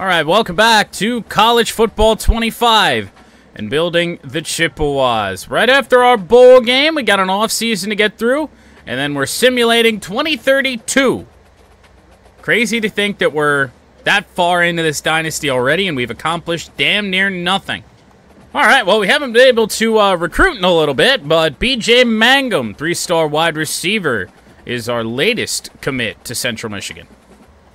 All right, welcome back to College Football 25 and building the Chippewas. Right after our bowl game, we got an off season to get through, and then we're simulating 2032. Crazy to think that we're that far into this dynasty already, and we've accomplished damn near nothing. All right, well, we haven't been able to recruit in a little bit, but B.J. Mangum, 3-star wide receiver, is our latest commit to Central Michigan.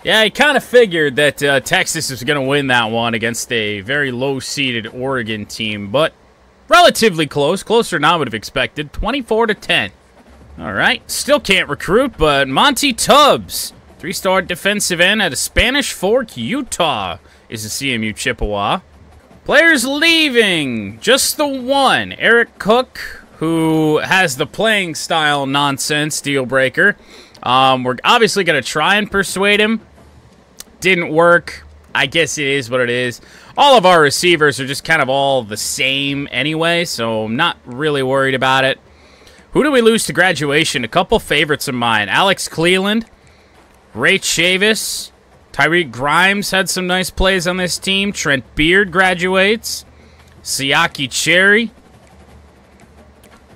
Yeah, I kind of figured that Texas was going to win that one against a very low-seeded Oregon team, but relatively close, closer than I would have expected, 24-10. All right, still can't recruit, but Monty Tubbs, 3-star defensive end out of Spanish Fork, Utah, is a CMU Chippewa. Players leaving, just the one, Eric Cook, who has the playing style nonsense deal breaker. We're obviously going to try and persuade him. Didn't work. I guess it is what it is. All of our receivers are just kind of all the same anyway, so I'm not really worried about it. Who do we lose to graduation? A couple favorites of mine. Alex Cleland, Ray Chavis, Tyreek Grimes had some nice plays on this team. Trent Beard graduates. Siaki Cherry.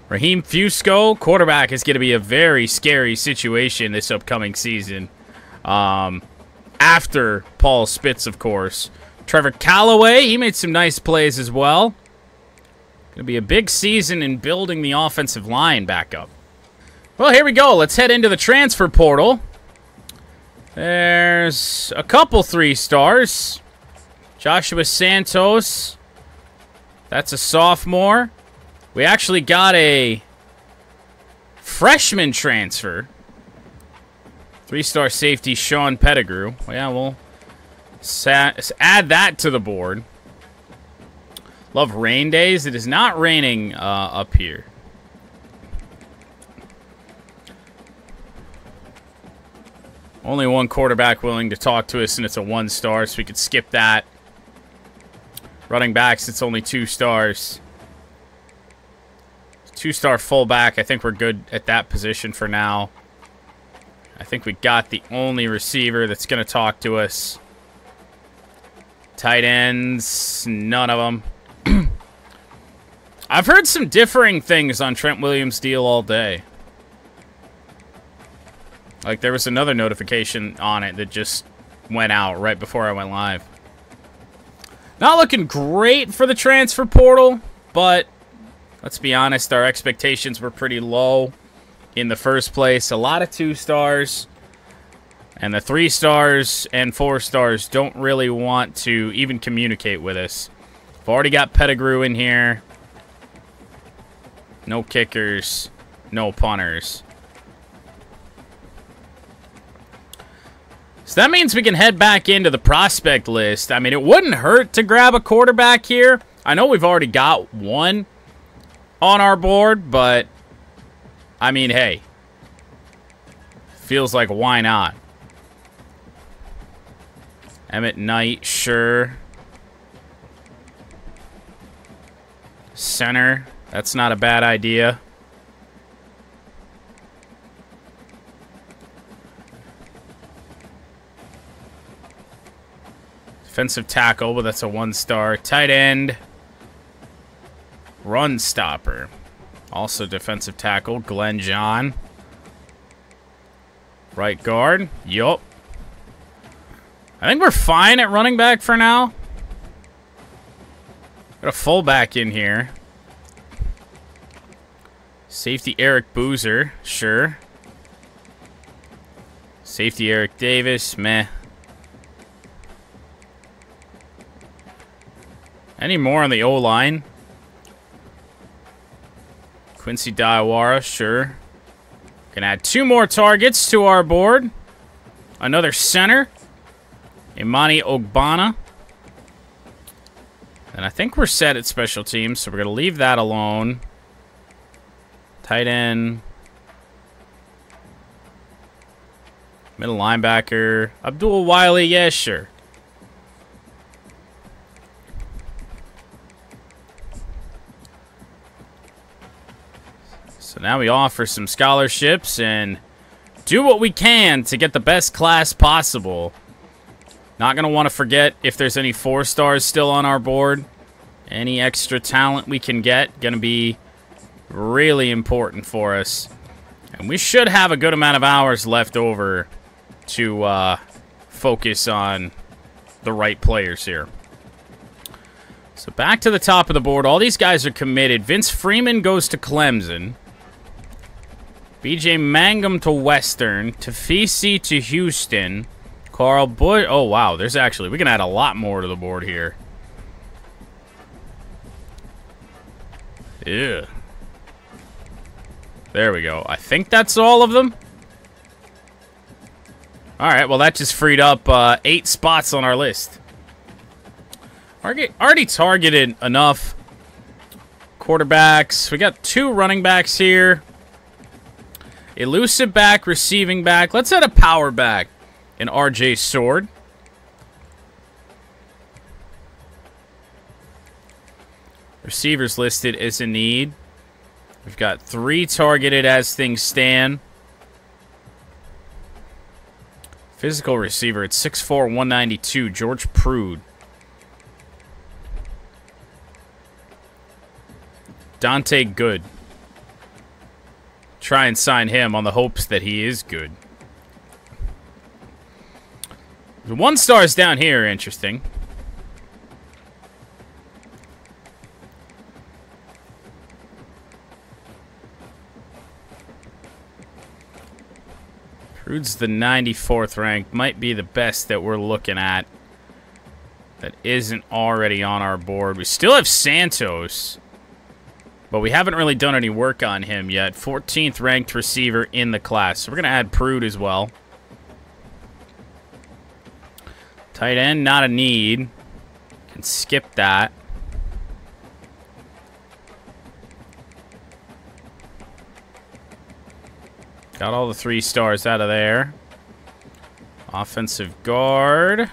Raheem Fusco, quarterback, is going to be a very scary situation this upcoming season. After Paul Spitz, of course. Trevor Callaway, he made some nice plays as well. Going to be a big season in building the offensive line back up. Well, here we go. Let's head into the transfer portal. There's a couple 3-stars. Joshua Santos. That's a sophomore. We actually got a freshman transfer. 3-star safety Sean Pettigrew. Well, yeah, we'll add that to the board. Love rain days. It is not raining up here. Only one quarterback willing to talk to us, and it's a 1-star, so we could skip that. Running backs, it's only 2 stars. 2-star fullback. I think we're good at that position for now. I think we got the only receiver that's going to talk to us. Tight ends, none of them. I've heard some differing things on Trent Williams' deal all day. Like, there was another notification on it that just went out right before I went live. Not looking great for the transfer portal, but let's be honest, our expectations were pretty low in the first place. A lot of 2-stars, and the 3-stars and 4-stars don't really want to even communicate with us. We've already got Pettigrew in here. No kickers, no punters. So that means we can head back into the prospect list. I mean, it wouldn't hurt to grab a quarterback here. I know we've already got one on our board, but I mean, hey, feels like why not? Emmett Knight, sure. Center, that's not a bad idea. Defensive tackle, but that's a 1-star. Tight end. Run stopper. Also defensive tackle, Glenn John. Right guard, yup. I think we're fine at running back for now. Got a fullback in here. Safety Eric Boozer, sure. Safety Eric Davis, meh. Any more on the O-line? Quincy Diawara, sure. Can add 2 more targets to our board. Another center. Imani Ogbonna. And I think we're set at special teams, so we're going to leave that alone. Tight end. Middle linebacker. Abdul Wiley, yeah, sure. So now we offer some scholarships and do what we can to get the best class possible. Not going to want to forget if there's any 4 stars still on our board. Any extra talent we can get, going to be really important for us. And we should have a good amount of hours left over to focus on the right players here. So back to the top of the board. All these guys are committed. Vince Freeman goes to Clemson. BJ Mangum to Western. Tafisi to Houston. Carl Bush. Oh, wow. There's actually... We can add a lot more to the board here. Yeah. There we go. I think that's all of them. Alright, well, that just freed up 8 spots on our list. Already targeted enough quarterbacks. We got 2 running backs here. Elusive back, receiving back. Let's add a power back in RJ Sword. Receivers listed as a need. We've got 3 targeted as things stand. Physical receiver at 6'4", 192, George Prude. Dante Good. Try and sign him on the hopes that he is good. The 1 stars down here are interesting. Prude's the 94th rank. Might be the best that we're looking at that isn't already on our board. We still have Santos, but we haven't really done any work on him yet. 14th ranked receiver in the class. So we're going to add Prude as well. Tight end, not a need. Can skip that. Got all the 3 stars out of there. Offensive guard.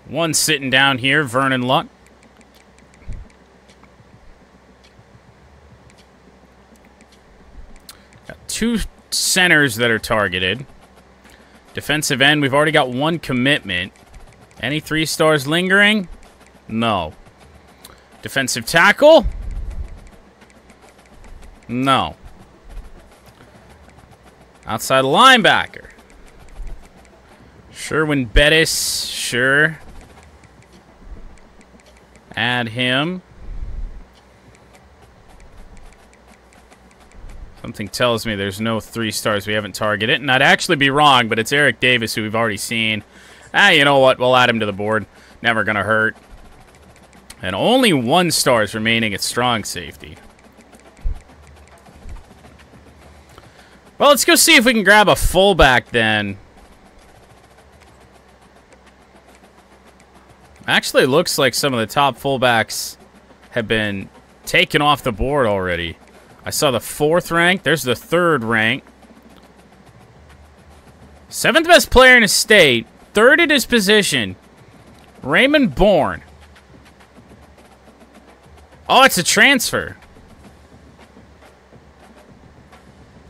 1 sitting down here, Vernon Luck. Got 2 centers that are targeted. Defensive end, we've already got 1 commitment. Any 3 stars lingering? No. Defensive tackle? No. Outside linebacker. Sherwin Bettis, sure. Add him. Something tells me there's no 3 stars we haven't targeted. And I'd actually be wrong, but it's Eric Davis who we've already seen. You know what? We'll add him to the board. Never gonna hurt. And only 1 star is remaining at strong safety. Well, let's go see if we can grab a fullback then. Actually, looks like some of the top fullbacks have been taken off the board already. I saw the 4th rank. There's the 3rd rank. 7th best player in his state. 3rd at his position. Raymond Bourne. Oh, it's a transfer.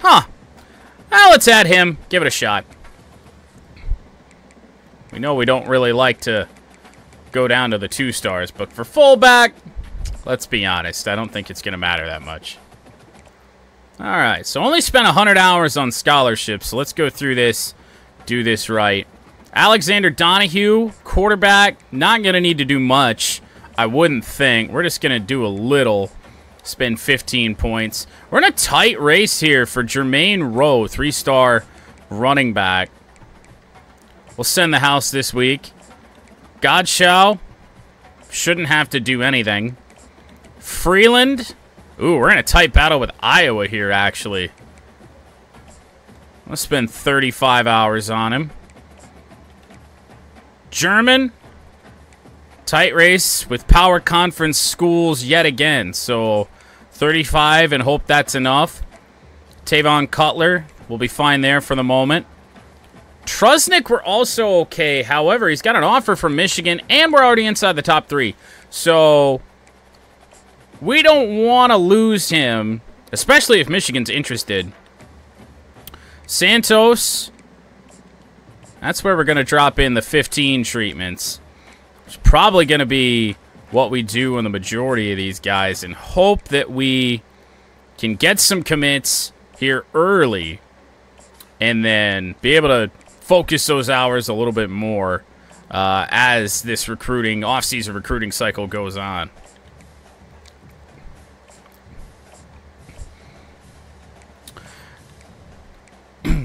Huh. Well, let's add him. Give it a shot. We know we don't really like to go down to the 2 stars, but for fullback, let's be honest, I don't think it's going to matter that much. Alright, so only spent 100 hours on scholarships, so let's go through this, do this right. Alexander Donahue, quarterback, not going to need to do much, I wouldn't think. We're just going to do a little. Spend 15 points. We're in a tight race here for Jermaine Rowe, 3-star running back. We'll send the house this week. Godchow shouldn't have to do anything. Freeland. Ooh, we're in a tight battle with Iowa here, actually. Let's spend 35 hours on him. German. Tight race with power conference schools yet again. So 35 and hope that's enough. Tavon Cutler will be fine there for the moment. Trusnick, we're also okay. However, he's got an offer from Michigan, and we're already inside the top 3. So we don't want to lose him, especially if Michigan's interested. Santos. That's where we're going to drop in the 15 treatments. It's probably going to be what we do on the majority of these guys and hope that we can get some commits here early and then be able to focus those hours a little bit more as this off-season recruiting cycle goes on.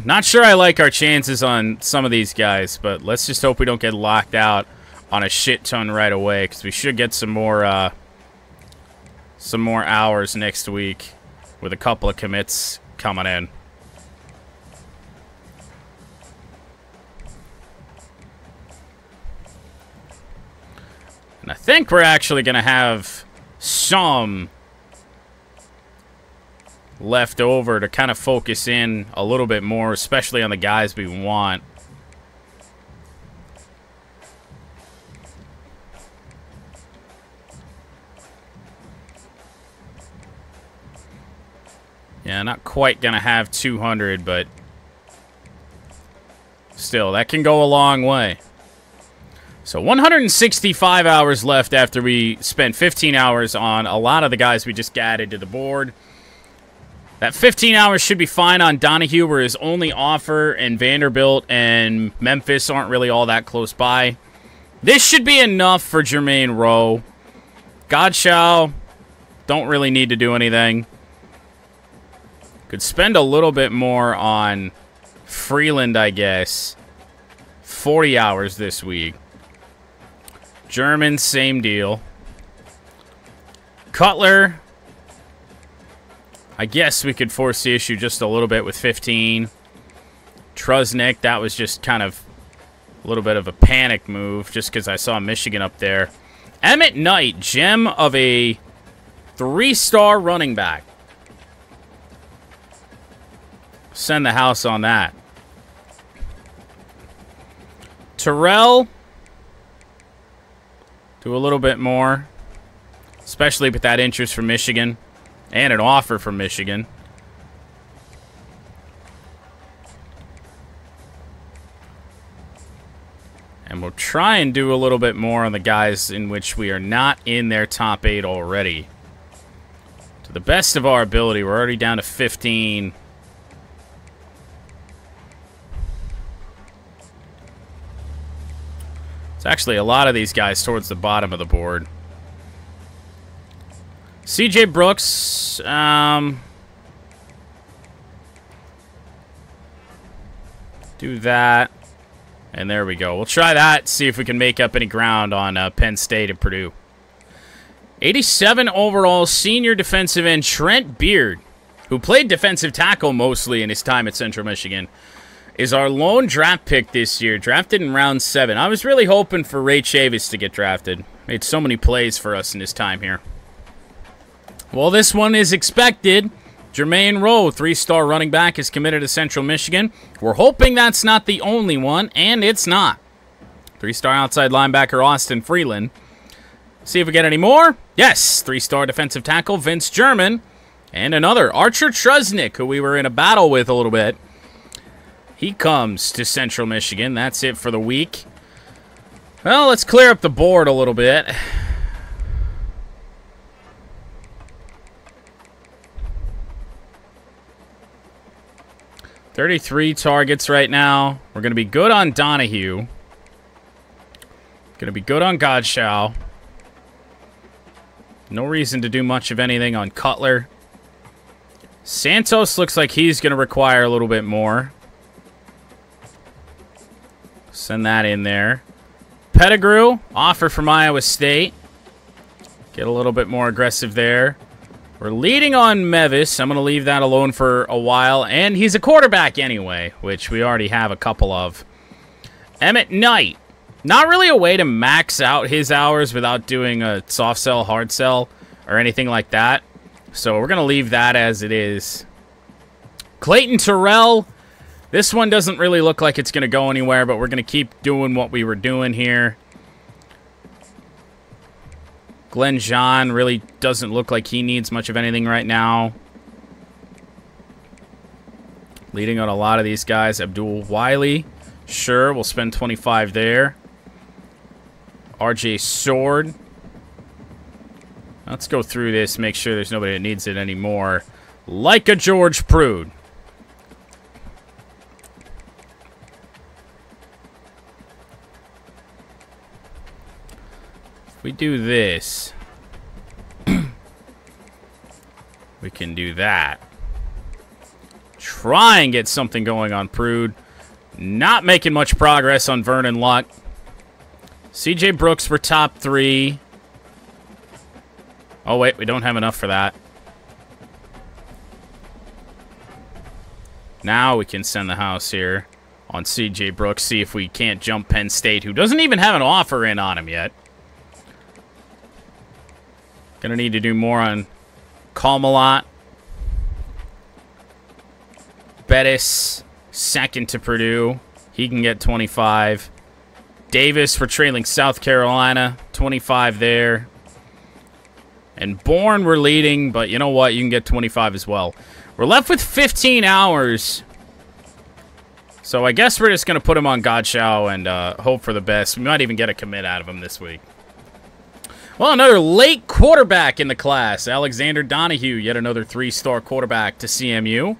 Not sure I like our chances on some of these guys, but let's just hope we don't get locked out on a shit ton right away, because we should get some more hours next week with a couple of commits coming in. And I think we're actually going to have some left over to kind of focus in a little bit more, especially on the guys we want. Yeah, not quite going to have 200, but still, that can go a long way. So 165 hours left after we spent 15 hours on a lot of the guys we just added to the board. That 15 hours should be fine on Donahue, where his only offer and Vanderbilt and Memphis aren't really all that close by. This should be enough for Jermaine Rowe. Godchow, don't really need to do anything. Could spend a little bit more on Freeland, I guess. 40 hours this week. German, same deal. Cutler, I guess we could force the issue just a little bit with 15. Trusnick, that was just kind of a little bit of a panic move just because I saw Michigan up there. Emmett Knight, gem of a 3-star running back. Send the house on that. Terrell, do a little bit more, especially with that interest from Michigan. And an offer from Michigan. And we'll try and do a little bit more on the guys in which we are not in their top 8 already. To the best of our ability, we're already down to 15. It's actually a lot of these guys towards the bottom of the board. CJ Brooks, do that, and there we go. We'll try that, see if we can make up any ground on Penn State and Purdue. 87 overall senior defensive end Trent Beard, who played defensive tackle mostly in his time at Central Michigan, is our lone draft pick this year, drafted in round 7. I was really hoping for Ray Chavis to get drafted. Made so many plays for us in his time here. Well, this one is expected. Jermaine Rowe, 3-star running back, is committed to Central Michigan. We're hoping that's not the only one, and it's not. 3-star outside linebacker Austin Freeland. See if we get any more. Yes, 3-star defensive tackle Vince German. And another, Archer Trusnick, who we were in a battle with a little bit. He comes to Central Michigan. That's it for the week. Well, let's clear up the board a little bit. $33 targets right now. We're going to be good on Donahue. Going to be good on Godchow. No reason to do much of anything on Cutler. Santos looks like he's going to require a little bit more. Send that in there. Pettigrew, offer from Iowa State. Get a little bit more aggressive there. We're leading on Mevis. I'm going to leave that alone for a while. And he's a quarterback anyway, which we already have a couple of. Emmett Knight. Not really a way to max out his hours without doing a soft sell, hard sell, or anything like that. So we're going to leave that as it is. Clayton Terrell. This one doesn't really look like it's going to go anywhere, but we're going to keep doing what we were doing here. Glenn John really doesn't look like he needs much of anything right now. Leading on a lot of these guys. Abdul Wiley. Sure, we'll spend 25 there. RJ Sword. Let's go through this, make sure there's nobody that needs it anymore. Like a George Prude. If we do this, we can do that. Try and get something going on Prude. Not making much progress on Vernon Luck. CJ Brooks for top 3. Oh, wait, we don't have enough for that. Now we can send the house here on CJ Brooks, see if we can't jump Penn State, who doesn't even have an offer in on him yet. Gonna need to do more on Calmalot. Bettis, second to Purdue. He can get 25. Davis for trailing South Carolina, 25 there. And Bourne we're leading, but you know what? You can get 25 as well. We're left with 15 hours. So I guess we're just going to put him on Godchow and hope for the best. We might even get a commit out of him this week. Well, another late quarterback in the class. Alexander Donahue, yet another 3-star quarterback to CMU.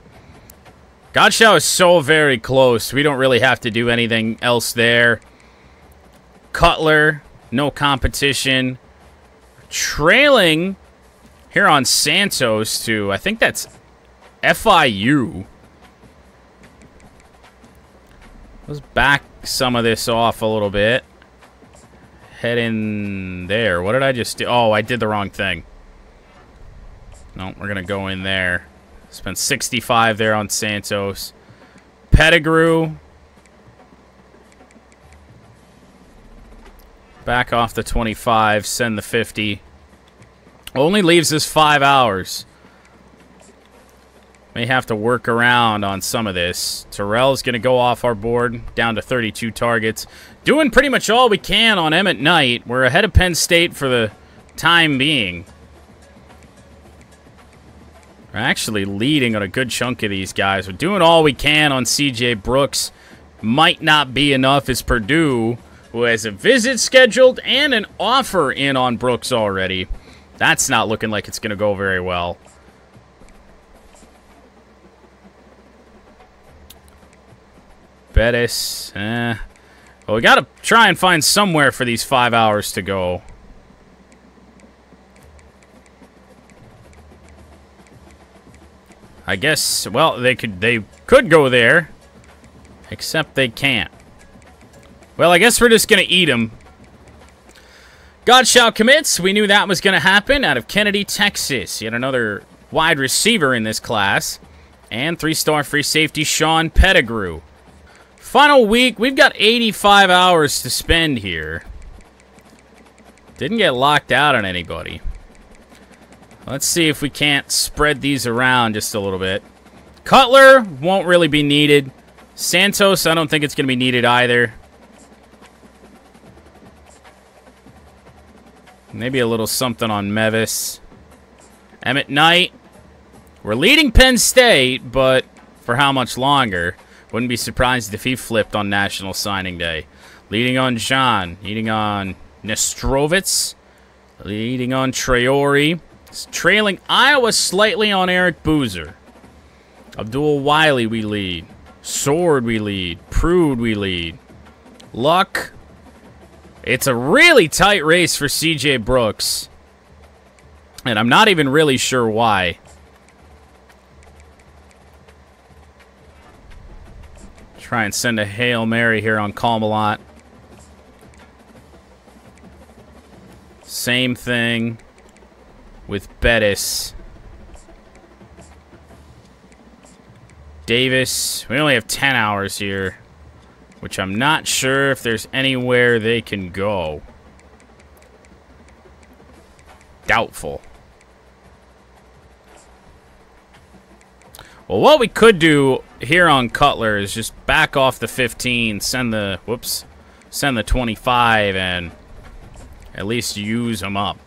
Godchow is so very close. We don't really have to do anything else there. Cutler, no competition. Trailing here on Santos to, I think that's FIU. Let's back some of this off a little bit. Head in there. What did I just do? Oh, I did the wrong thing. No, we're going to go in there. Spent 65 there on Santos. Pettigrew. Back off the 25. Send the 50. Only leaves us 5 hours. May have to work around on some of this. Terrell's going to go off our board. Down to 32 targets. Doing pretty much all we can on Emmett Knight. We're ahead of Penn State for the time being. We're actually leading on a good chunk of these guys. We're doing all we can on CJ Brooks. Might not be enough as Purdue, who has a visit scheduled and an offer in on Brooks already. That's not looking like it's going to go very well. Bettis. Well, we got to try and find somewhere for these 5 hours to go. I guess, well, they could go there, except they can't. Well, I guess we're just going to eat them. Godchow commits. We knew that was going to happen out of Kennedy, Texas. Yet another wide receiver in this class. And 3-star free safety Sean Pettigrew. Final week. We've got 85 hours to spend here. Didn't get locked out on anybody. Let's see if we can't spread these around just a little bit. Cutler won't really be needed. Santos, I don't think it's going to be needed either. Maybe a little something on Mevis. Emmett Knight. We're leading Penn State, but for how much longer? Wouldn't be surprised if he flipped on National Signing Day. Leading on John. Leading on Nestrovitz. Leading on Traore. Trailing Iowa slightly on Eric Boozer. Abdul Wiley we lead. Sword we lead. Prude we lead. Luck. It's a really tight race for CJ Brooks. And I'm not even really sure why. Try and send a Hail Mary here on Calmalot. Same thing with Bettis. Davis. We only have 10 hours here, which I'm not sure if there's anywhere they can go. Doubtful. Well, what we could do here on Cutler is just back off the 15, send the 25, and at least use them up.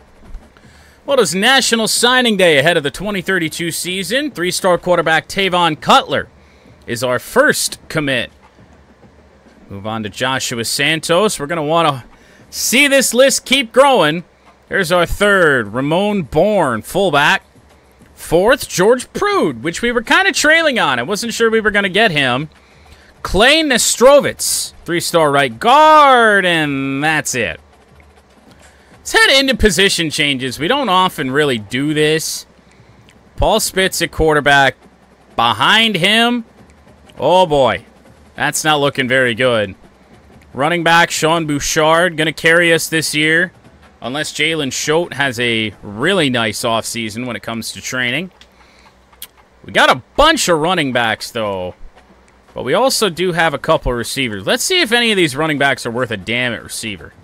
Well, it's National Signing Day ahead of the 2032 season. 3-star quarterback Tavon Cutler is our first commit Move on to Joshua Santos. We're going to want to see this list keep growing. Here's our third, Ramon Bourne, fullback. Fourth, George Prude, which we were kind of trailing on. I wasn't sure we were going to get him. Clay Nestrovitz, 3-star right guard, and that's it. Let's head into position changes. We don't often really do this. Paul Spitz at quarterback. Behind him, oh boy, that's not looking very good. Running back, Sean Bouchard, going to carry us this year. Unless Jalen Schote has a really nice offseason when it comes to training. We got a bunch of running backs, though. But we also do have a couple of receivers. Let's see if any of these running backs are worth a damn at receiver.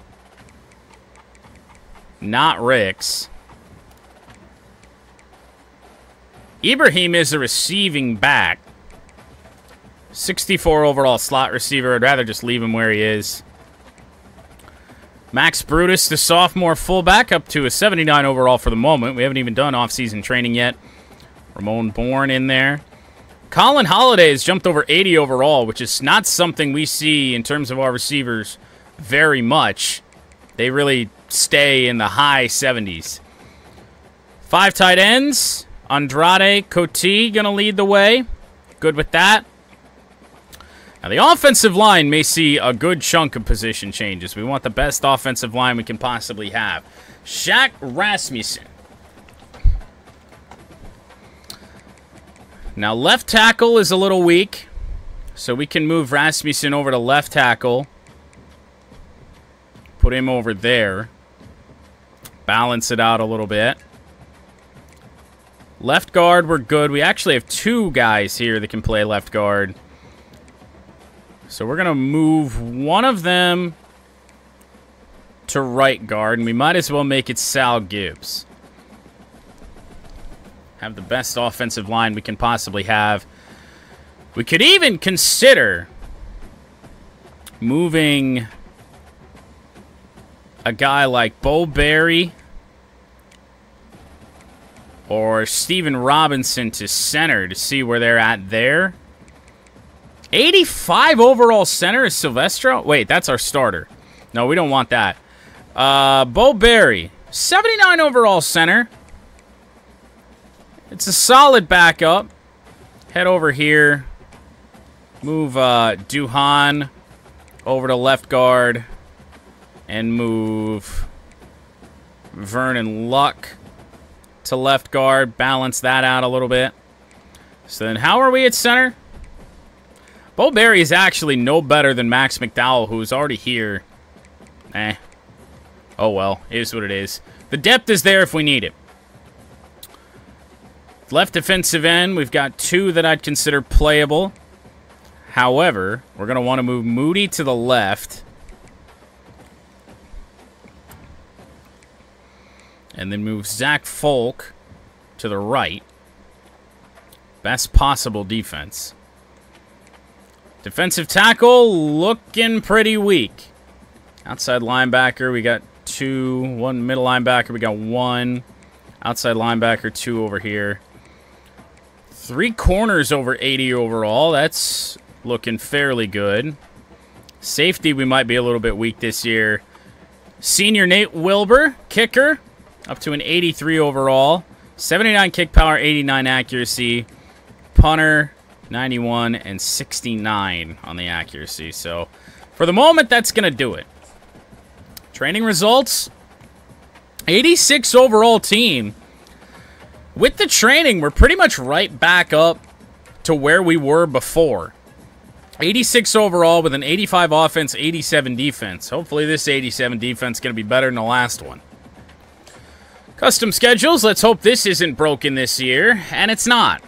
Not Ricks. Ibrahim is a receiving back. 64 overall slot receiver. I'd rather just leave him where he is. Max Brutus, the sophomore fullback, up to a 79 overall for the moment. We haven't even done off-season training yet. Ramon Bourne in there. Colin Holiday has jumped over 80 overall, which is not something we see in terms of our receivers very much. They really stay in the high 70s. 5 tight ends. Andrade Coty going to lead the way. Good with that. Now, the offensive line may see a good chunk of position changes. We want the best offensive line we can possibly have. Shaq Rasmussen. Now, left tackle is a little weak, so we can move Rasmussen over to left tackle. Put him over there. Balance it out a little bit. Left guard, we're good. We actually have 2 guys here that can play left guard. So we're going to move one of them to right guard, and we might as well make it Sal Gibbs. Have the best offensive line we can possibly have. We could even consider moving a guy like Bo Berry or Steven Robinson to center to see where they're at there. 85 overall center is Silvestro? Wait, that's our starter. No, we don't want that. Bo Berry, 79 overall center. It's a solid backup. Head over here. Move Duhan over to left guard. And move Vernon Luck to left guard. Balance that out a little bit. So then how are we at center? Bo Berry is actually no better than Max McDowell, who's already here. Oh well, it is what it is. The depth is there if we need it. Left defensive end, we've got 2 that I'd consider playable. However, we're going to want to move Moody to the left. And then move Zach Folk to the right. Best possible defense. Defensive tackle looking pretty weak. Outside linebacker, we got 2. 1 middle linebacker, we got 1. Outside linebacker, 2 over here. 3 corners over 80 overall. That's looking fairly good. Safety, we might be a little bit weak this year. Senior Nate Wilbur, kicker, up to an 83 overall. 79 kick power, 89 accuracy. Punter, 91 and 69 on the accuracy. So, for the moment, that's going to do it. Training results. 86 overall team. With the training, we're pretty much right back up to where we were before. 86 overall with an 85 offense, 87 defense. Hopefully this 87 defense is going to be better than the last one. Custom schedules. Let's hope this isn't broken this year. And it's not.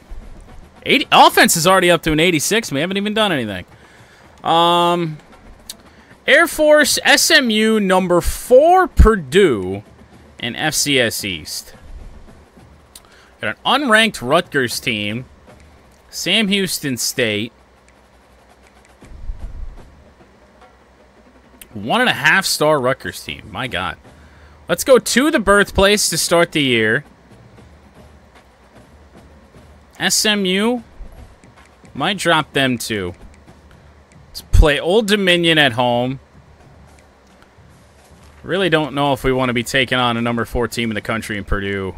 Offense is already up to an 86. We haven't even done anything. Air Force, SMU, number 4, Purdue, and FCS East. Got an unranked Rutgers team. Sam Houston State. 1.5-star Rutgers team. My God. Let's go to the birthplace to start the year. SMU. Might drop them too. Let's play Old Dominion at home. Really don't know if we want to be taking on a number 4 team in the country in Purdue.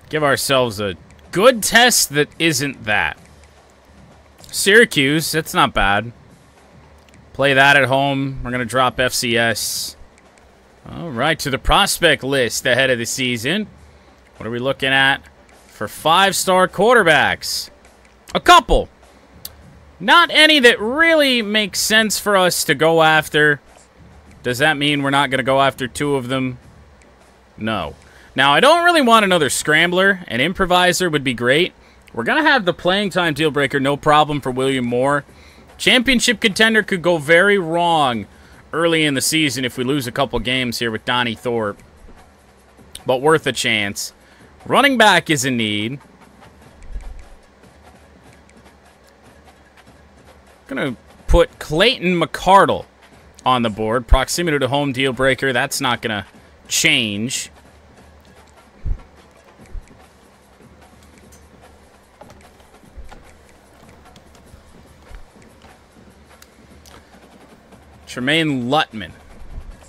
Give ourselves a good test that isn't that. Syracuse, that's not bad. Play that at home. We're going to drop FCS. All right, to the prospect list ahead of the season. What are we looking at for 5-star quarterbacks? A couple. Not any that really make sense for us to go after. Does that mean we're not going to go after 2 of them? No. Now, I don't really want another scrambler. An improviser would be great. We're going to have the playing time deal breaker, no problem for William Moore. Championship contender could go very wrong early in the season if we lose a couple games here with Donnie Thorpe. But worth a chance. Running back is a need. Going to put Clayton McCardle on the board. Proximity to home deal breaker. That's not going to change. Tremaine Lutman.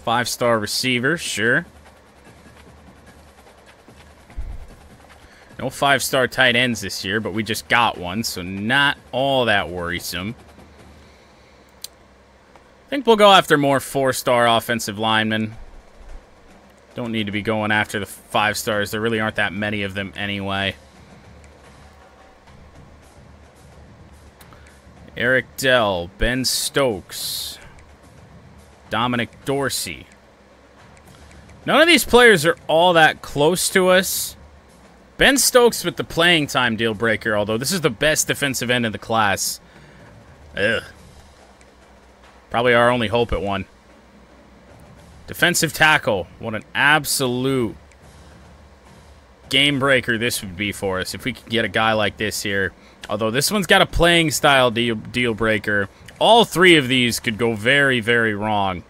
5-star receiver, sure. No 5-star tight ends this year, but we just got one, so not all that worrisome. I think we'll go after more 4-star offensive linemen. Don't need to be going after the 5-stars. There really aren't that many of them anyway. Eric Dell, Ben Stokes, Dominic Dorsey. None of these players are all that close to us. Ben Stokes with the playing time deal breaker, although this is the best defensive end in the class. Ugh. Probably our only hope at one. Defensive tackle. What an absolute game breaker this would be for us if we could get a guy like this here. Although this one's got a playing style deal breaker. All 3 of these could go very, very wrong.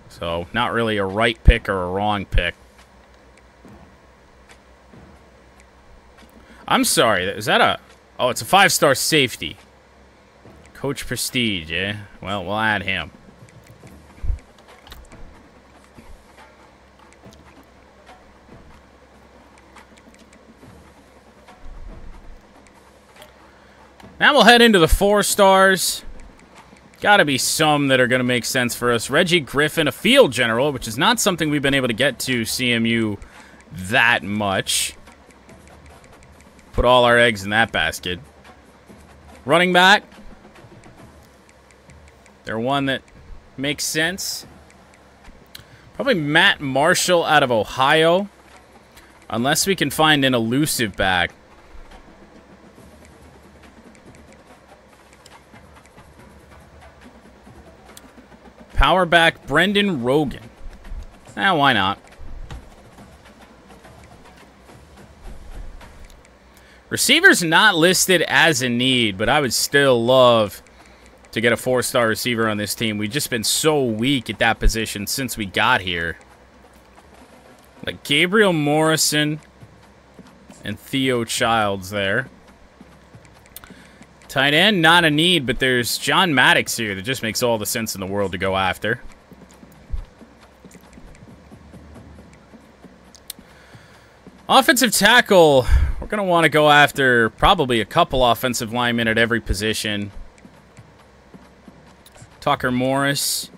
So, not really a right pick or a wrong pick. I'm sorry, is that a... Oh, it's a 5-star safety. Coach Prestige, eh? Well, we'll add him. Now we'll head into the 4-stars. Gotta be some that are going to make sense for us. Reggie Griffin, a field general, which is not something we've been able to get to CMU that much. Put all our eggs in that basket. Running back. They're one that makes sense. Probably Matt Marshall out of Ohio. Unless we can find an elusive back. Power back Brendan Rogan. Why not? Receiver's not listed as a need, but I would still love to get a 4-star receiver on this team. We've just been so weak at that position since we got here. Like Gabriel Morrison and Theo Childs there. Tight end, not a need, but there's John Maddox here that just makes all the sense in the world to go after. Offensive tackle, we're going to want to go after probably a couple offensive linemen at every position. Tucker Morris.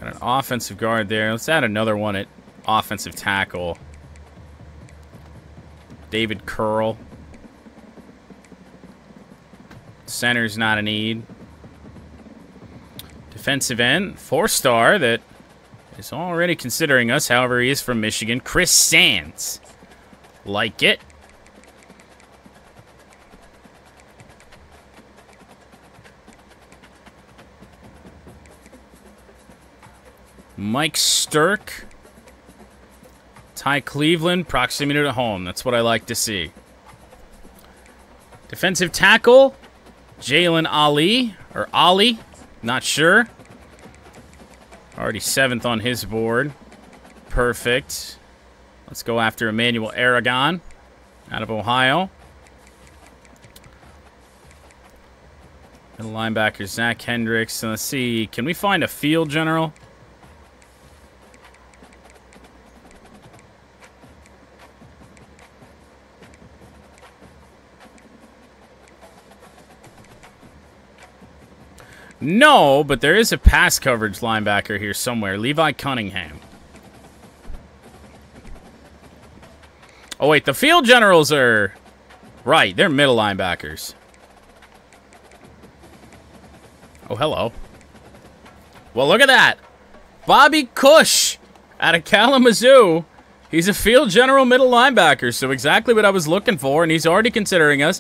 Got an offensive guard there. Let's add another one at offensive tackle. David Curl. Center's not a need. Defensive end, 4-star that is already considering us. However, he is from Michigan. Chris Sands. Like it. Mike Stirk. Ty Cleveland, proximity to home. That's what I like to see. Defensive tackle, Jalen Ali, or Ali, not sure. Already 7th on his board. Perfect. Let's go after Emmanuel Aragon out of Ohio. Middle linebacker, Zach Hendricks. Let's see. Can we find a field general? No, but there is a pass coverage linebacker here somewhere. Levi Cunningham. Oh, wait. The field generals are... Right. They're middle linebackers. Oh, hello. Well, look at that. Bobby Cush out of Kalamazoo. He's a field general middle linebacker, so exactly what I was looking for, and he's already considering us.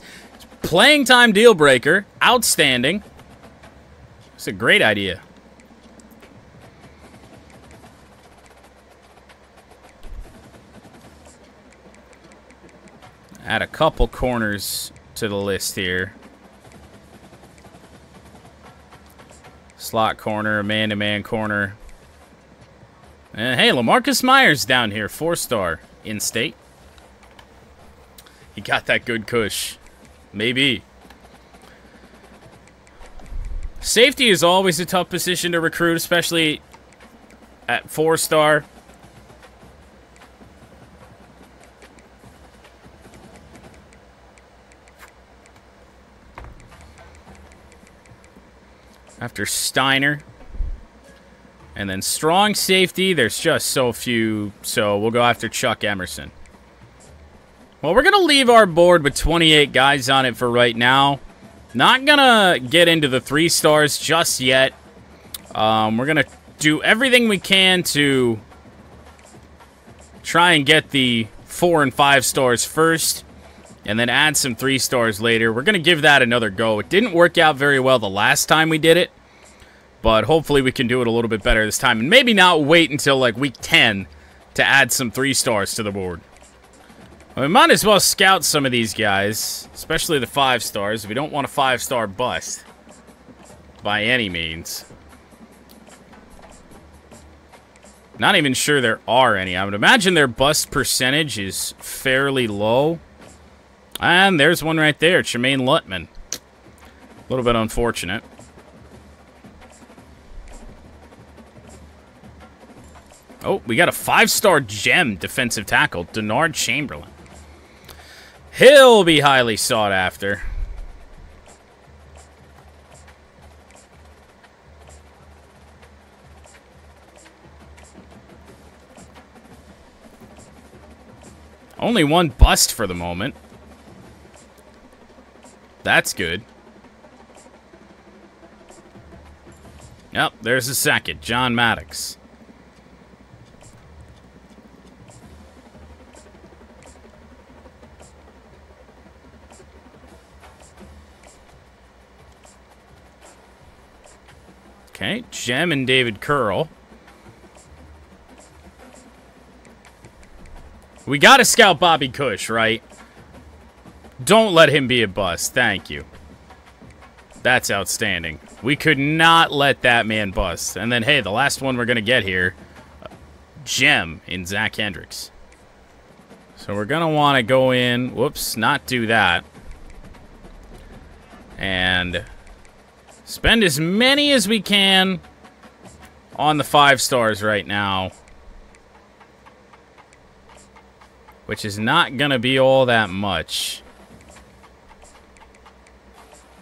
Playing time deal breaker. Outstanding. It's a great idea. Add a couple corners to the list here. Slot corner, man-to-man corner. And hey, LaMarcus Myers down here, 4-star in-state. He got that good cush. Maybe. Safety is always a tough position to recruit, especially at 4-star. After Steiner. And then strong safety, there's just so few, so we'll go after Chuck Emerson. Well, we're going to leave our board with 28 guys on it for right now. Not gonna get into the 3-stars just yet. We're gonna do everything we can to try and get the 4 and 5 stars first, and then add some 3 stars later. We're gonna give that another go. It didn't work out very well the last time we did it, but hopefully we can do it a little bit better this time, and maybe not wait until like week 10 to add some 3 stars to the board. We might as well scout some of these guys, especially the 5 stars. We don't want a 5-star bust by any means. Not even sure there are any. I would imagine their bust percentage is fairly low. And there's one right there, Tremaine Lutman. A little bit unfortunate. Oh, we got a 5-star gem defensive tackle, Denard Chamberlain. He'll be highly sought after. Only one bust for the moment. That's good. Yep, there's a second. John Maddox. Okay, Jem and David Curl. We gotta scout Bobby Cush, right? Don't let him be a bust. Thank you. That's outstanding. We could not let that man bust. And then, hey, the last one we're gonna get here, Jem in Zach Hendricks. So we're gonna want to go in. Whoops, not do that. And spend as many as we can on the 5 stars right now. Which is not going to be all that much.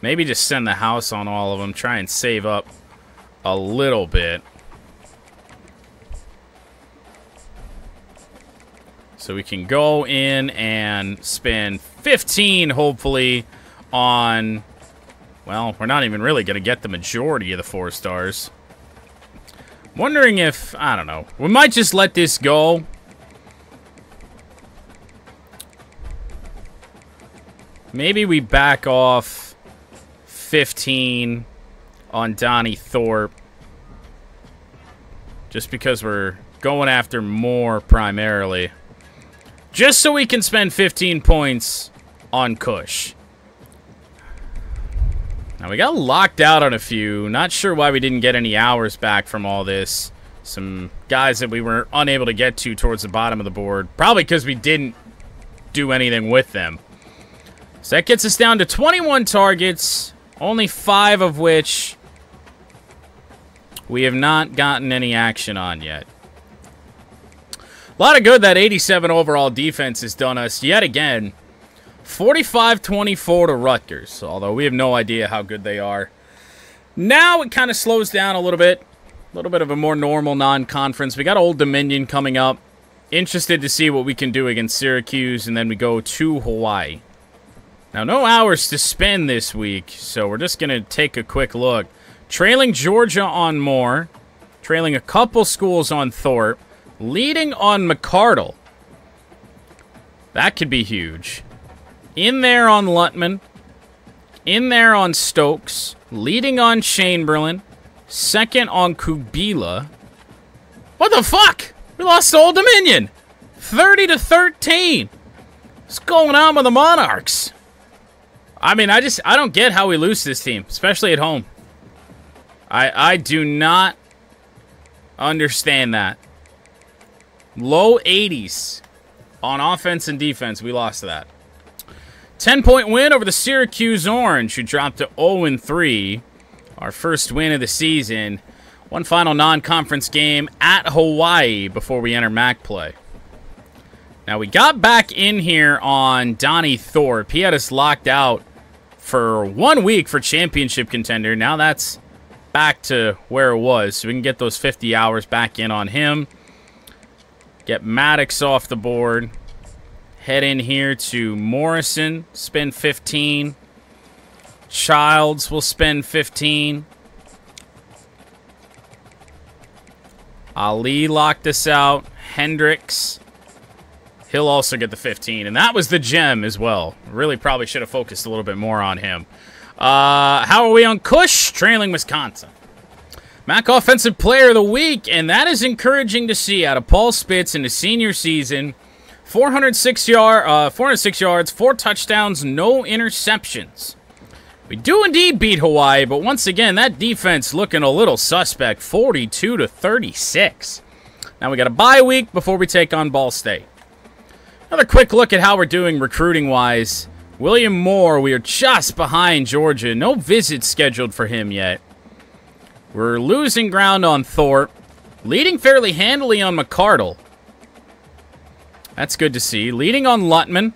Maybe just send the house on all of them. Try and save up a little bit. So we can go in and spend 15, hopefully, on... Well, we're not even really going to get the majority of the 4 stars. Wondering if, I don't know. We might just let this go. Maybe we back off 15 on Donnie Thorpe. Just because we're going after more primarily. Just so we can spend 15 points on Cush. Now, we got locked out on a few. Not sure why we didn't get any hours back from all this. Some guys that we were unable to get to towards the bottom of the board. Probably because we didn't do anything with them. So that gets us down to 21 targets Only 5 of which we have not gotten any action on yet. A lot of good that 87 overall defense has done us yet again. 45-24 to Rutgers, although we have no idea how good they are. Now it kind of slows down a little bit. A little bit of a more normal non-conference. We got Old Dominion coming up. Interested to see what we can do against Syracuse, and then we go to Hawaii. Now, no hours to spend this week, so we're just going to take a quick look. Trailing Georgia on Moore. Trailing a couple schools on Thorpe. Leading on McCardle. That could be huge. In there on Lutman. In there on Stokes. Leading on Chamberlain. Second on Kubila. What the fuck? We lost to Old Dominion. 30-13. What's going on with the Monarchs? I mean, I don't get how we lose this team, especially at home. I do not understand that. Low 80s on offense and defense. We lost to that. 10-point win over the Syracuse Orange, who dropped to 0-3. Our first win of the season. One final non-conference game at Hawaii before we enter MAC play. Now, we got back in here on Donnie Thorpe. He had us locked out for 1 week for championship contender. Now that's back to where it was, so we can get those 50 hours back in on him. Get Maddox off the board. Head in here to Morrison. Spend 15. Childs will spend 15. Ali locked us out. Hendricks. He'll also get the 15. And that was the gem as well. Really probably should have focused a little bit more on him. How are we on Cush? Trailing Wisconsin. MAC Offensive Player of the Week, and that is encouraging to see out of Paul Spitz in the senior season. 406 yards, 4 touchdowns, no interceptions. We do indeed beat Hawaii, but once again, that defense looking a little suspect, 42-36. Now we got a bye week before we take on Ball State. Another quick look at how we're doing recruiting-wise. William Moore, we are just behind Georgia. No visits scheduled for him yet. We're losing ground on Thorpe. Leading fairly handily on McCardle. That's good to see. Leading on Lutman,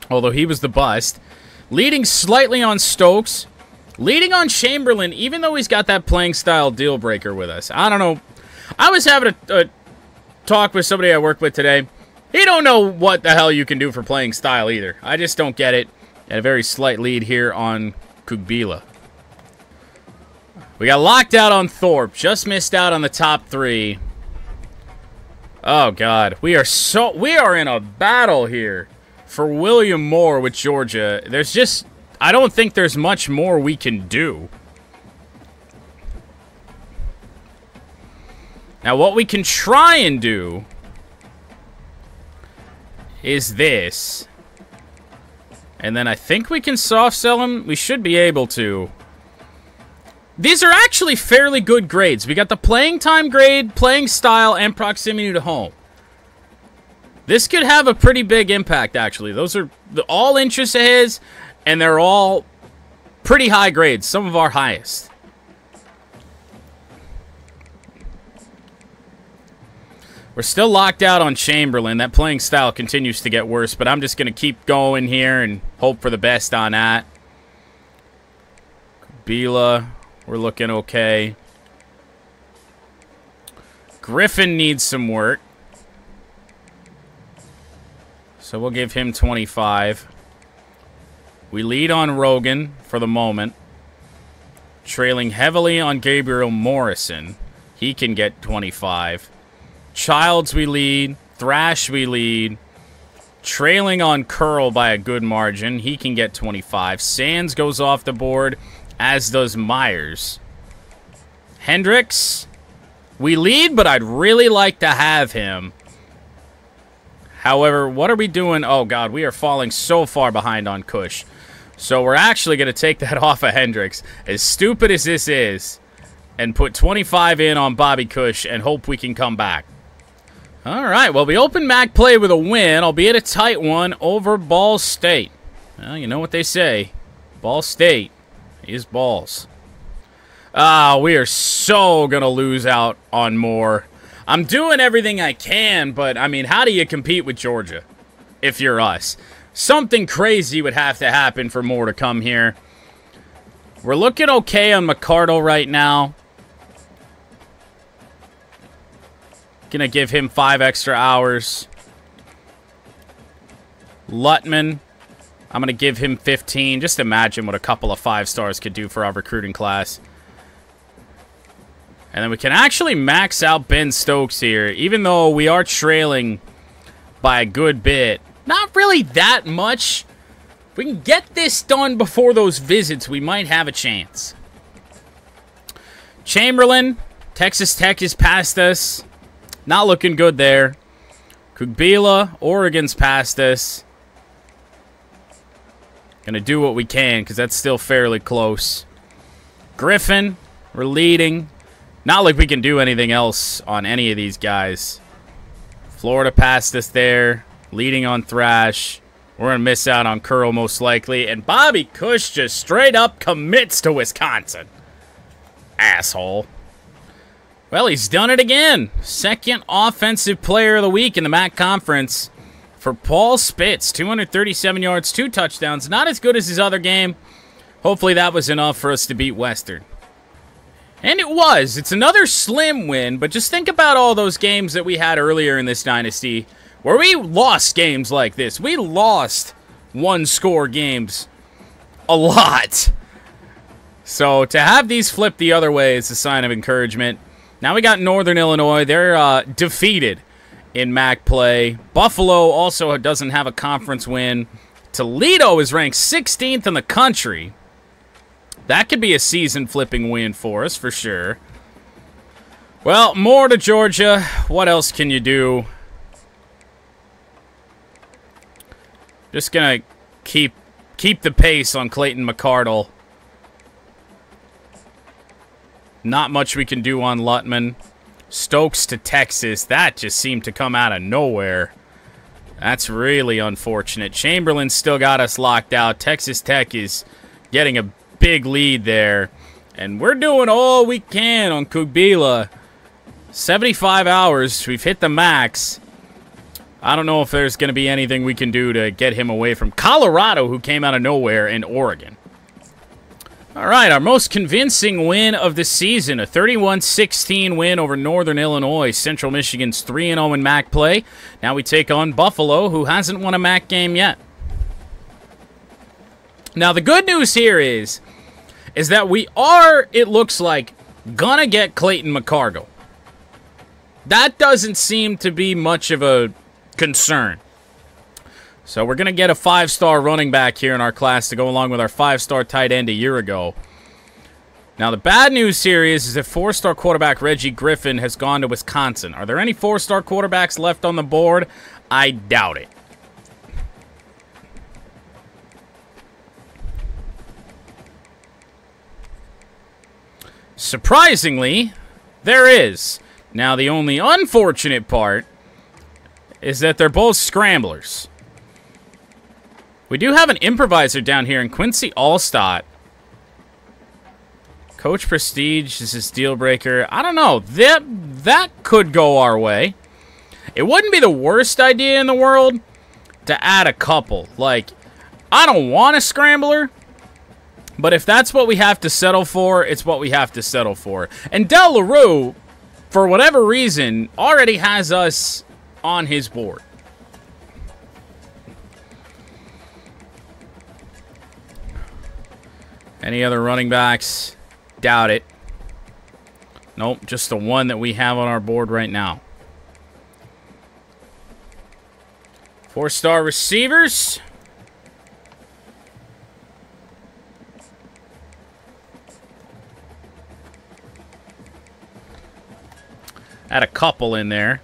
although he was the bust. Leading slightly on Stokes. Leading on Chamberlain, even though he's got that playing style deal breaker with us. I don't know. I was having a talk with somebody I work with today. He don't know what the hell you can do for playing style either. I just don't get it. And a very slight lead here on Kubila. We got locked out on Thorpe. Just missed out on the top 3. Oh, God. We are in a battle here for William Moore with Georgia. There's just... I don't think there's much more we can do. Now, what we can try and do is this. And then I think we can soft sell him. We should be able to. These are actually fairly good grades. We got the playing time grade, playing style, and proximity to home. This could have a pretty big impact, actually. Those are all interests of his, and they're all pretty high grades, some of our highest. We're still locked out on Chamberlain. That playing style continues to get worse, but I'm just going to keep going here and hope for the best on that. Kabila, we're looking okay. Griffin needs some work. So we'll give him 25. We lead on Rogan for the moment. Trailing heavily on Gabriel Morrison. He can get 25. Childs we lead. Thrash we lead. Trailing on Curl by a good margin. He can get 25. Sands goes off the board, as does Myers. Hendricks, we lead, but I'd really like to have him. However, what are we doing? Oh, God, we are falling so far behind on Cush. So we're actually going to take that off of Hendricks, as stupid as this is, and put 25 in on Bobby Cush and hope we can come back. All right, well, we open MAC play with a win, albeit a tight one, over Ball State. Well, you know what they say. Ball State He's balls. Ah, we are so going to lose out on Moore. I'm doing everything I can, but, I mean, how do you compete with Georgia if you're us? Something crazy would have to happen for Moore to come here. We're looking okay on McCardle right now. Gonna give him 5 extra hours. Lutman, I'm gonna give him 15. Just imagine what a couple of 5 stars could do for our recruiting class. And then we can actually max out Ben Stokes here, even though we are trailing by a good bit. Not really that much. If we can get this done before those visits, we might have a chance. Chamberlain, Texas Tech is past us. Not looking good there. Kugbila, Oregon's past us. Gonna do what we can, because that's still fairly close. Griffin, we're leading. Not like we can do anything else on any of these guys. Florida passed us there. Leading on Thrash. We're going to miss out on Curl most likely. And Bobby Cush just straight up commits to Wisconsin. Asshole. Well, he's done it again. Second offensive player of the week in the MAC Conference for Paul Spitz. 237 yards, 2 touchdowns. Not as good as his other game. Hopefully that was enough for us to beat Western. And it was. It's another slim win, but just think about all those games that we had earlier in this dynasty where we lost games like this. We lost 1-score games a lot. So to have these flip the other way is a sign of encouragement. Now we got Northern Illinois. They're defeated in MAC play. Buffalo also doesn't have a conference win. Toledo is ranked 16th in the country. That could be a season-flipping win for us, for sure. Well, more to Georgia. What else can you do? Just going to keep the pace on Clayton McCardle. Not much we can do on Lutman. Stokes to Texas. That just seemed to come out of nowhere. That's really unfortunate. Chamberlain still got us locked out. Texas Tech is getting a big lead there. And we're doing all we can on Kugbila. 75 hours. We've hit the max. I don't know if there's going to be anything we can do to get him away from Colorado, who came out of nowhere, and Oregon. All right, our most convincing win of the season, a 31-16 win over Northern Illinois. Central Michigan's 3-0 in MAC play. Now we take on Buffalo, who hasn't won a MAC game yet. Now, the good news here is that we are, it looks like, gonna get Clayton McCardle. That doesn't seem to be much of a concern. So we're going to get a 5-star running back here in our class to go along with our 5-star tight end a year ago. Now, the bad news here is that 4-star quarterback Reggie Griffin has gone to Wisconsin. Are there any 4-star quarterbacks left on the board? I doubt it. Surprisingly, there is. Now, the only unfortunate part is that they're both scramblers. We do have an improviser down here in Quincy Allstott. Coach Prestige is his deal breaker. I don't know. That could go our way. It wouldn't be the worst idea in the world to add a couple. Like, I don't want a scrambler, but if that's what we have to settle for, it's what we have to settle for. And Del LaRue, for whatever reason, already has us on his board. Any other running backs? Doubt it. Nope, just the one that we have on our board right now. 4-star receivers. Add a couple in there.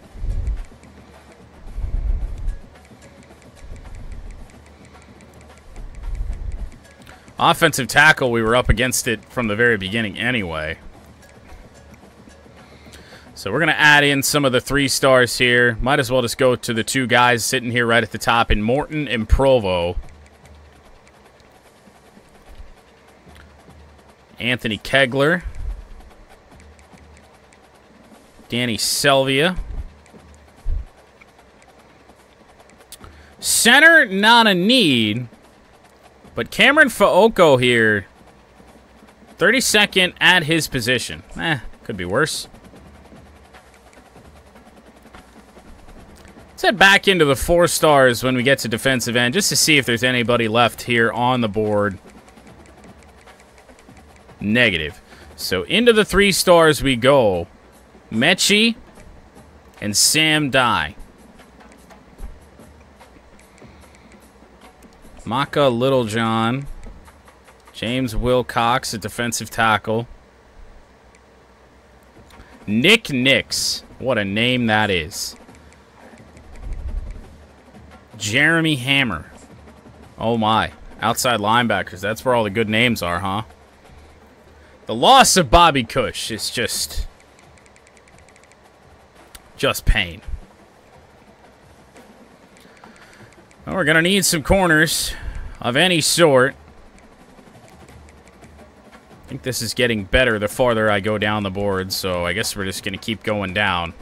Offensive tackle, we were up against it from the very beginning anyway. So we're going to add in some of the 3-stars here. Might as well just go to the 2 guys sitting here right at the top in Morton and Provo. Anthony Kegler. Danny Selvia. Center, not a need. But Cameron Faoko here, 32nd at his position. Could be worse. Let's head back into the 4 stars when we get to defensive end, just to see if there's anybody left here on the board. Negative. So into the 3 stars we go. Mechie and Sam Dye. Maka Littlejohn. James Wilcox, a defensive tackle. Nick Nix. What a name that is. Jeremy Hammer. Oh my. Outside linebackers. That's where all the good names are, huh? The loss of Bobby Cush is just pain. Well, we're going to need some corners of any sort. I think this is getting better the farther I go down the board, so I guess we're just going to keep going down.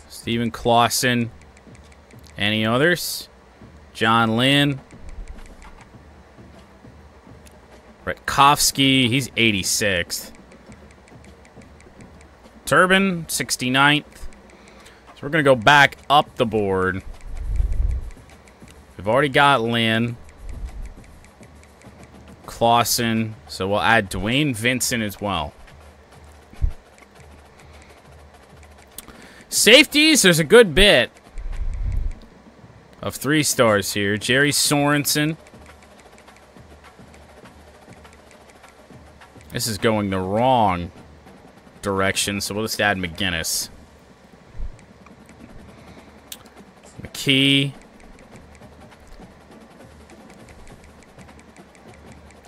Steven Clausen. Any others? John Lynn. Retkovsky, he's 86th. Turbin, 69th. So we're going to go back up the board. We've already got Lynn. Clausen. So we'll add Dwayne Vincent as well. Safeties, there's a good bit of 3 stars here. Jerry Sorensen. This is going the wrong direction, so we'll just add McGinnis. McKee.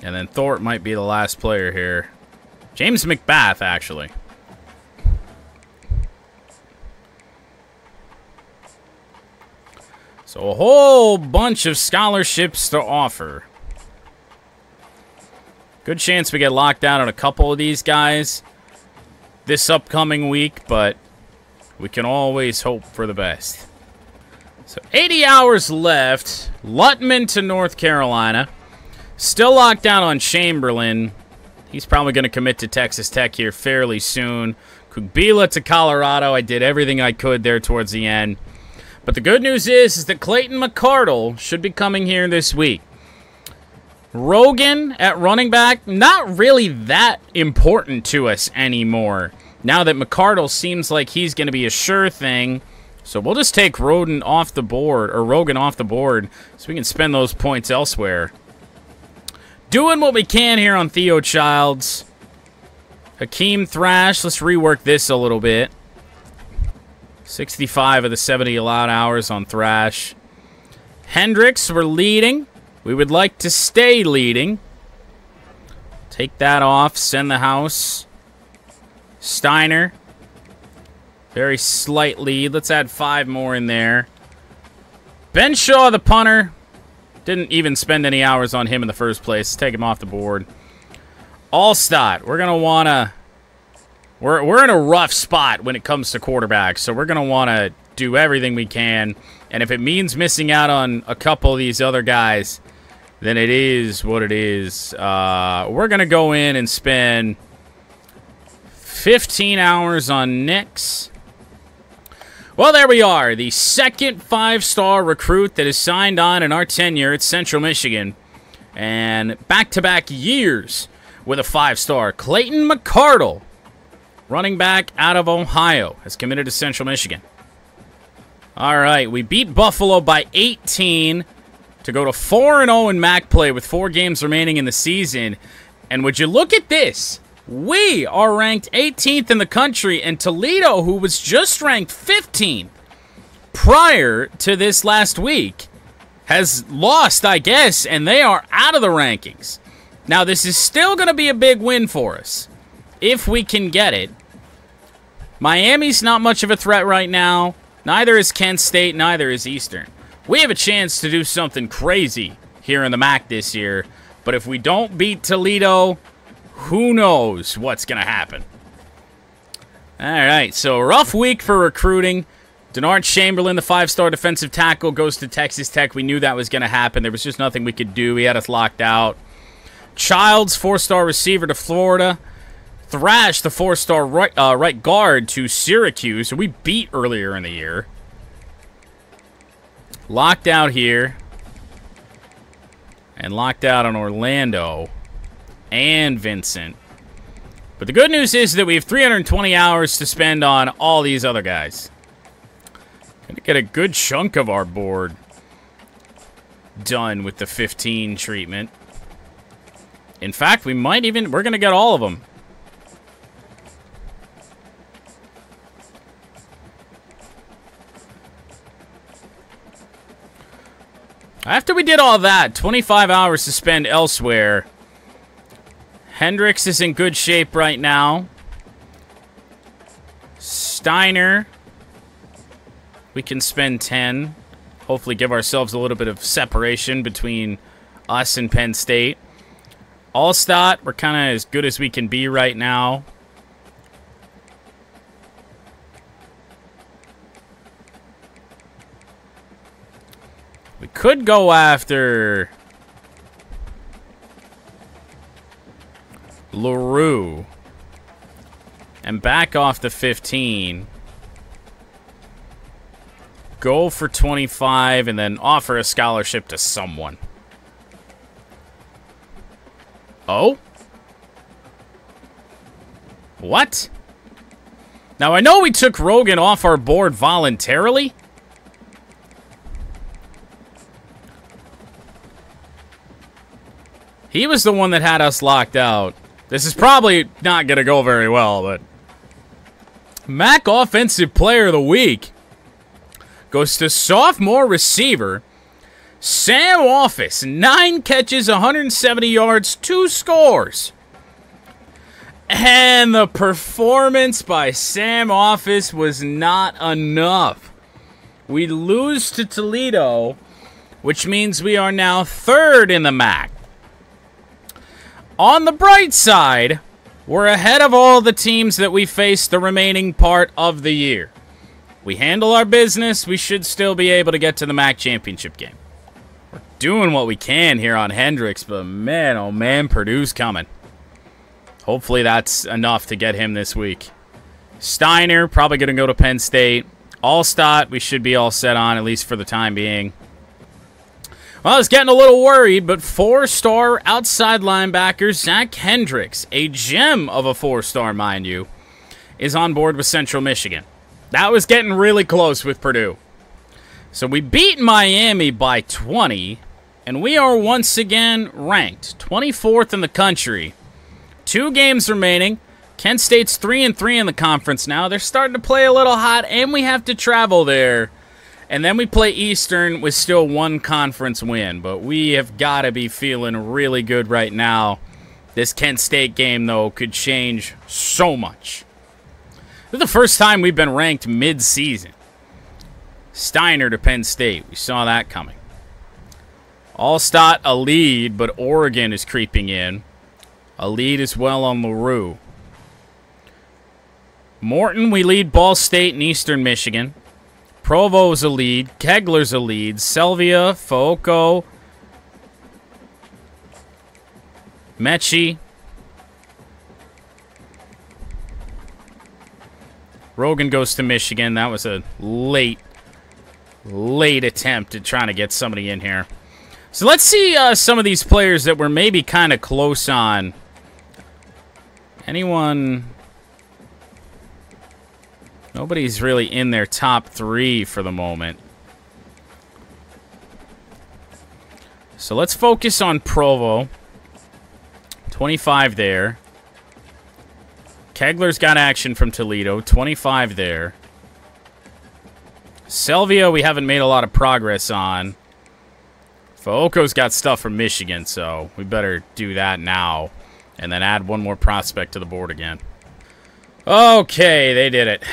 And then Thorpe might be the last player here. James McBath, actually. So a whole bunch of scholarships to offer. Good chance we get locked out on a couple of these guys this upcoming week, but we can always hope for the best. So 80 hours left. Lutman to North Carolina. Still locked down on Chamberlain. He's probably going to commit to Texas Tech here fairly soon. Kugbila to Colorado. I did everything I could there towards the end. But the good news is that Clayton McCardle should be coming here this week. Rogan at running back, not really that important to us anymore. Now that McCardle seems like he's going to be a sure thing. So we'll just take Rogan off the board, so we can spend those points elsewhere. Doing what we can here on Theo Childs. Hakeem Thrash, let's rework this a little bit. 65 of the 70 allowed hours on Thrash. Hendricks, we're leading. We would like to stay leading. Take that off. Send the house. Steiner. Very slight lead. Let's add 5 more in there. Ben Shaw, the punter. Didn't even spend any hours on him in the first place. Take him off the board. Allstott. We're going to want to... We're in a rough spot when it comes to quarterbacks, so we're going to want to do everything we can. And if it means missing out on a couple of these other guys, then it is what it is. We're going to go in and spend 15 hours on Nix. Well, there we are. The second 5-star recruit that is signed on in our tenure at Central Michigan. And back-to-back years with a 5-star. Clayton McCardle, running back out of Ohio, has committed to Central Michigan. All right, we beat Buffalo by 18 to go to 4-0 in MAC play with 4 games remaining in the season. And would you look at this? We are ranked 18th in the country, and Toledo, who was just ranked 15th prior to this last week, has lost, I guess, and they are out of the rankings. Now, this is still going to be a big win for us, if we can get it. Miami's not much of a threat right now. Neither is Kent State, neither is Eastern. We have a chance to do something crazy here in the MAC this year, but if we don't beat Toledo, who knows what's going to happen. All right, so rough week for recruiting. Denard Chamberlain, the 5-star defensive tackle, goes to Texas Tech. We knew that was going to happen. There was just nothing we could do. He had us locked out. Childs, 4-star receiver to Florida. Thrash, the 4-star right guard to Syracuse, who we beat earlier in the year. Locked out here. And locked out on Orlando and Vincent. But the good news is that we have 320 hours to spend on all these other guys. Gonna get a good chunk of our board done with the 15 treatment. In fact, we're gonna get all of them. After we did all that, 25 hours to spend elsewhere. Hendricks is in good shape right now. Steiner, we can spend 10. Hopefully give ourselves a little bit of separation between us and Penn State. Allstott, we're kind of as good as we can be right now. We could go after LaRue and back off the 15. Go for 25 and then offer a scholarship to someone. Oh? What? Now, I know we took Rogan off our board voluntarily. He was the one that had us locked out. This is probably not going to go very well, but... MAC Offensive Player of the Week goes to sophomore receiver Sam Office. 9 catches, 170 yards, 2 scores. And the performance by Sam Office was not enough. We lose to Toledo, which means we are now 3rd in the MAC. On the bright side, we're ahead of all the teams that we face the remaining part of the year. We handle our business, we should still be able to get to the MAC championship game. We're doing what we can here on Hendricks, but man, oh man, Purdue's coming. Hopefully that's enough to get him this week. Steiner, probably going to go to Penn State. Allstott, we should be all set on, at least for the time being. Well, I was getting a little worried, but 4-star outside linebacker Zach Hendricks, a gem of a 4-star, mind you, is on board with Central Michigan. That was getting really close with Purdue. So we beat Miami by 20, and we are once again ranked 24th in the country. 2 games remaining. Kent State's 3-3 in the conference now. They're starting to play a little hot, and we have to travel there. And then we play Eastern with still 1 conference win. But we have got to be feeling really good right now. This Kent State game, though, could change so much. This is the first time we've been ranked mid-season. Steiner to Penn State. We saw that coming. Allstott a lead, but Oregon is creeping in. A lead as well on LaRue. Morton, we lead Ball State and Eastern Michigan. Provo's a lead. Kegler's a lead. Selvia, Foco, Mechie. Rogan goes to Michigan. That was a late attempt at trying to get somebody in here. So let's see some of these players that we're maybe kind of close on. Anyone... Nobody's really in their top 3 for the moment. So let's focus on Provo. 25 there. Kegler's got action from Toledo. 25 there. Selvia, we haven't made a lot of progress on. Fooco's got stuff from Michigan, so we better do that now. And then add 1 more prospect to the board again. Okay, they did it.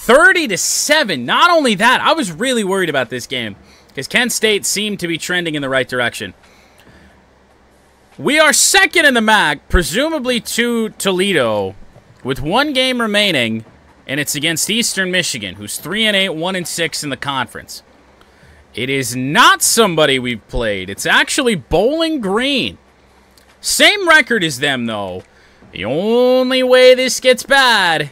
30-7. Not only that, I was really worried about this game because Kent State seemed to be trending in the right direction. We are second in the MAC, presumably to Toledo, with 1 game remaining, and it's against Eastern Michigan, who's 3-8, 1-6 in the conference. It is not somebody we've played. It's actually Bowling Green. Same record as them, though. The only way this gets bad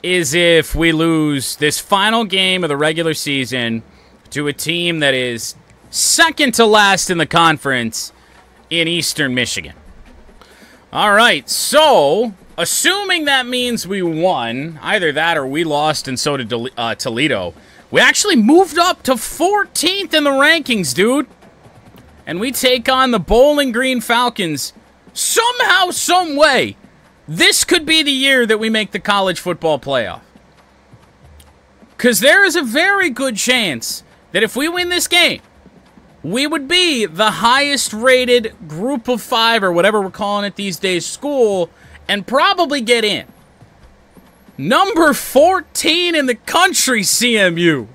is if we lose this final game of the regular season to a team that is second to last in the conference in Eastern Michigan. All right, so assuming that means we won, either that or we lost and so did Toledo, we actually moved up to 14th in the rankings, dude. And we take on the Bowling Green Falcons somehow, some way. This could be the year that we make the college football playoff. Because there is a very good chance that if we win this game, we would be the highest rated group of 5 or whatever we're calling it these days school and probably get in. Number 14 in the country, CMU.